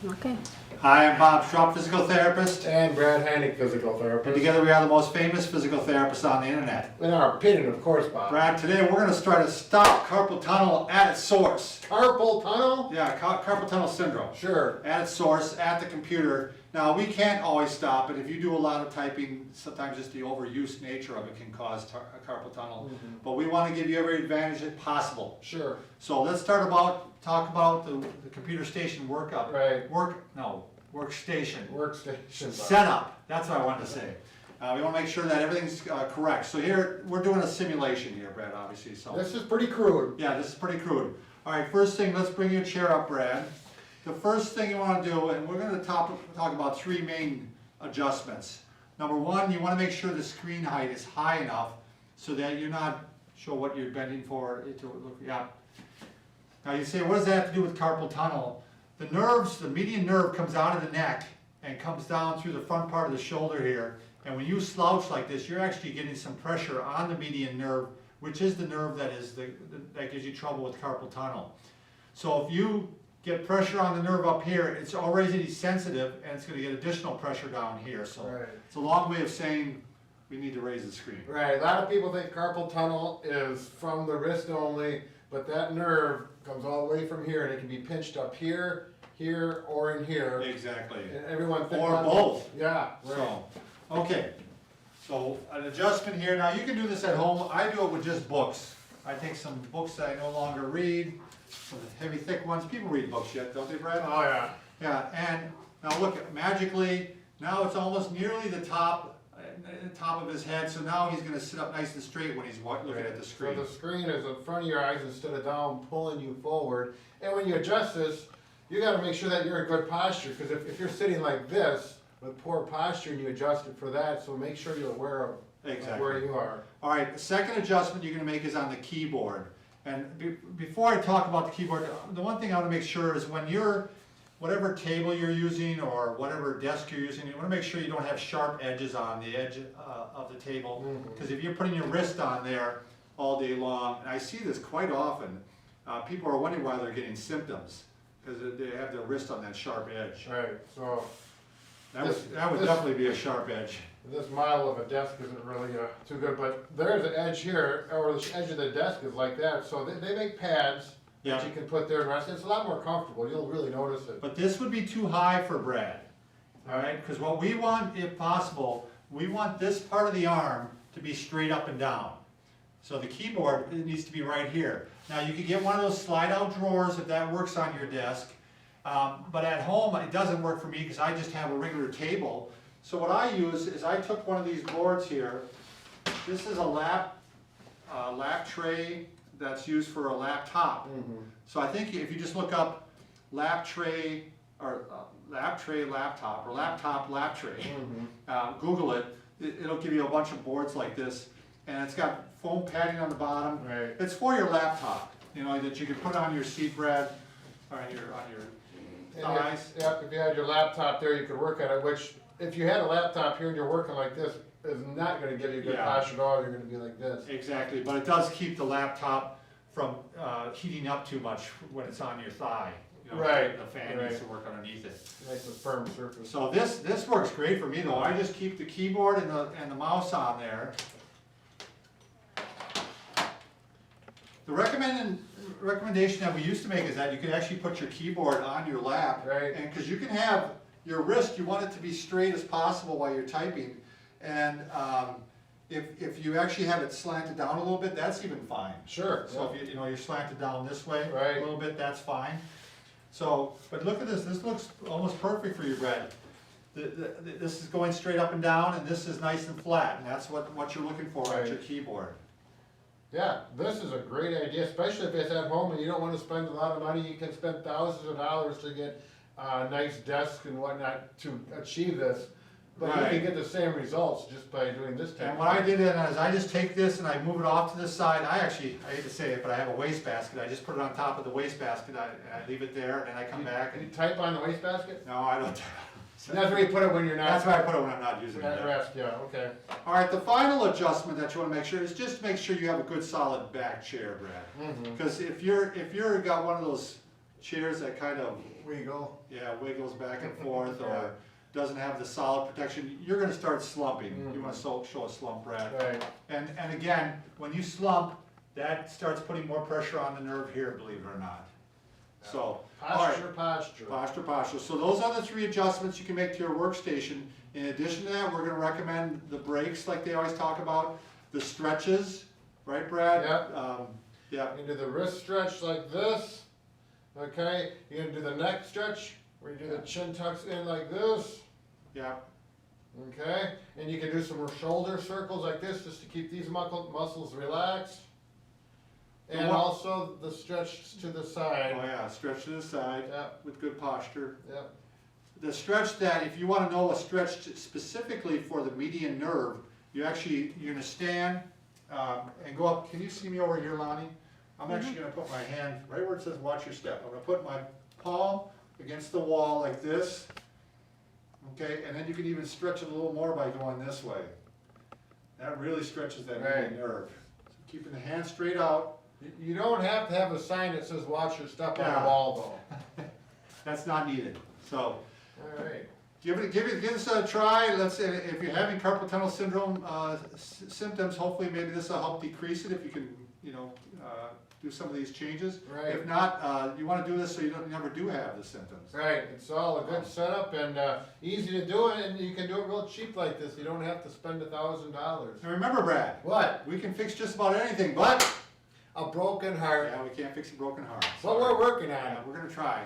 Okay. Hi, I'm Bob Schrupp, physical therapist. And Brad Heineck, physical And therapist. together we are the most famous physical therapists on the internet. In our opinion, of course, Bob. Brad, today we're going to try to stop carpal tunnel at its source. Carpal tunnel? Yeah, carpal tunnel syndrome. Sure. At its source, at the computer. Now, we can't always stop it. If you do a lot of typing, sometimes just the overuse nature of it can cause carpal tunnel. Mm-hmm. But we want to give you every advantage possible. Sure. So let's talk about the computer station workup. Right. Workstation. Workstation. Bob. Setup, that's what I wanted to say. We want to make sure that everything's correct. So here, we're doing a simulation here, Brad, obviously. So This is pretty crude. yeah, this is pretty crude. All right, first thing, let's bring your chair up, Brad. The first thing you want to do, and we're going to talk about three main adjustments. Number one, you want to make sure the screen height is high enough so that you're not sure what you're bending for it to look. Yeah. Now you say, what does that have to do with carpal tunnel? The nerves, the median nerve comes out of the neck and comes down through the front part of the shoulder here. And when you slouch like this, you're actually getting some pressure on the median nerve, which is the nerve that gives you trouble with carpal tunnel. So if you get pressure on the nerve up here, it's already sensitive and it's going to get additional pressure down here. So Right. it's a long way of saying we need to raise the screen. Right. A lot of people think carpal tunnel is from the wrist only, but that nerve comes all the way from here and it can be pinched up here, here, or in here. Exactly. And everyone thinks Or both. Yeah. Right. So, okay. So an adjustment here. Now you can do this at home. I do it with just books. I take some books that I no longer read, some heavy, thick ones. People read books yet, don't they, Brad? Oh yeah. Yeah, and now look, magically, now it's almost nearly the top of his head, so now he's going to sit up nice and straight when he's looking at the screen. So the screen is in front of your eyes instead of down, pulling you forward. And when you adjust this, you got to make sure that you're in good posture, because if you're sitting like this with poor posture and you adjust it for that, so make sure you're aware of where you are. All right, the second adjustment you're going to make is on the keyboard. And before I talk about the keyboard, the one thing I want to make sure is when you're, whatever table you're using or whatever desk you're using, you want to make sure you don't have sharp edges on the edge of the table. Because if you're putting your wrist on there all day long, and I see this quite often, people are wondering why they're getting symptoms, because they have their wrist on that sharp edge. Right, so That would definitely be a sharp edge. this model of a desk isn't really too good, but there's an edge here, or the edge of the desk is like that, so they make pads Yeah. that you can put there and rest. It's a lot more comfortable, you'll really notice it. But this would be too high for Brad, all right? Because what we want, if possible, we want this part of the arm to be straight up and down. So the keyboard, it needs to be right here. Now you could get one of those slide-out drawers if that works on your desk. But at home, it doesn't work for me because I just have a regular table. So what I use is I took one of these boards here. This is a lap tray that's used for a laptop. So I think if you just look up lap tray laptop or laptop lap tray, Google it, it'll give you a bunch of boards like this, and it's got foam padding on the bottom. Right. It's for your laptop, you know, that you can put on your seat, Brad, or on your thighs. If you had your laptop there, you could work at it, which, if you had a laptop here and you're working like this, is not gonna give you good Yeah. posture at all, you're gonna be like this. Exactly, but it does keep the laptop from heating up too much when it's on your thigh. You know, Right, the fan needs to work underneath it. Nice and firm surface. So this works great for me though. I just keep the keyboard and the mouse on there. The recommendation that we used to make is that you could actually put your keyboard on your lap. Right. And because you can have your wrist, you want it to be straight as possible while you're typing. And if you actually have it slanted down a little bit, that's even fine. Sure. So if you're slanted down this way Right. a little bit, that's fine. So, but look at this. This looks almost perfect for you, Brad. This is going straight up and down, and this is nice and flat, and that's what you're looking for Right. on your keyboard. Yeah, this is a great idea, especially if it's at home and you don't want to spend a lot of money. You can spend thousands of dollars to get a nice desk and whatnot to achieve this. But you Right. can get the same results just by doing this And technique. what I did is I just take this and I move it off to the side. I hate to say it, but I have a wastebasket. I just put it on top of the wastebasket. I leave it there, and then I come back Can you and, type on the wastebasket? no, I don't. That's where you put it when you're not That's where I put it when I'm not using it. at yeah. rest, yeah, okay. All right, the final adjustment that you want to make sure is just make sure you have a good solid back chair, Brad. Because if you're got one of those chairs that kind of wiggles back and forth, Yeah. or doesn't have the solid protection, you're gonna start slumping. You Mhm. wanna show a slump, Brad. Right, And again, when you slump, that starts putting more pressure on the nerve here, believe it or not. So, all right. Posture. So those are the 3 adjustments you can make to your workstation. In addition to that, we're gonna recommend the breaks like they always talk about, the stretches, right, Brad? Yep. Yeah, you can do the wrist stretch like this, okay? You can do the neck stretch, where you do the chin tucks in like this, yeah, okay? And you can do some shoulder circles like this, just to keep these muscles relaxed. And what- also the stretch to the oh side. yeah, stretch to the side Yep, with good posture. yep, The stretch that, if you wanna know a stretch specifically for the median nerve, you're gonna stand, and go up. Can you see me over here, Lonnie? I'm actually gonna put my hand right where it says watch your step. I'm gonna put my palm against the wall like this. Okay, and then you can even stretch it a little more by going this way. That really stretches that median Right. nerve. So keeping the hand straight out. You don't have to have a sign that says watch your step on Yeah. the wall though. That's not needed. So Alright, give this a try. Let's say if you're having carpal tunnel syndrome symptoms, hopefully maybe this will help decrease it if you can, do some of these changes. Right. If not, you want to do this so you never do have the symptoms. right, it's all a good setup and easy to do it, and you can do it real cheap like this, you don't have to spend $1,000. And remember, Brad, What? we can fix just about anything, but A broken heart. yeah, we can't fix a broken heart. But we're working on Yeah, it. we're gonna try.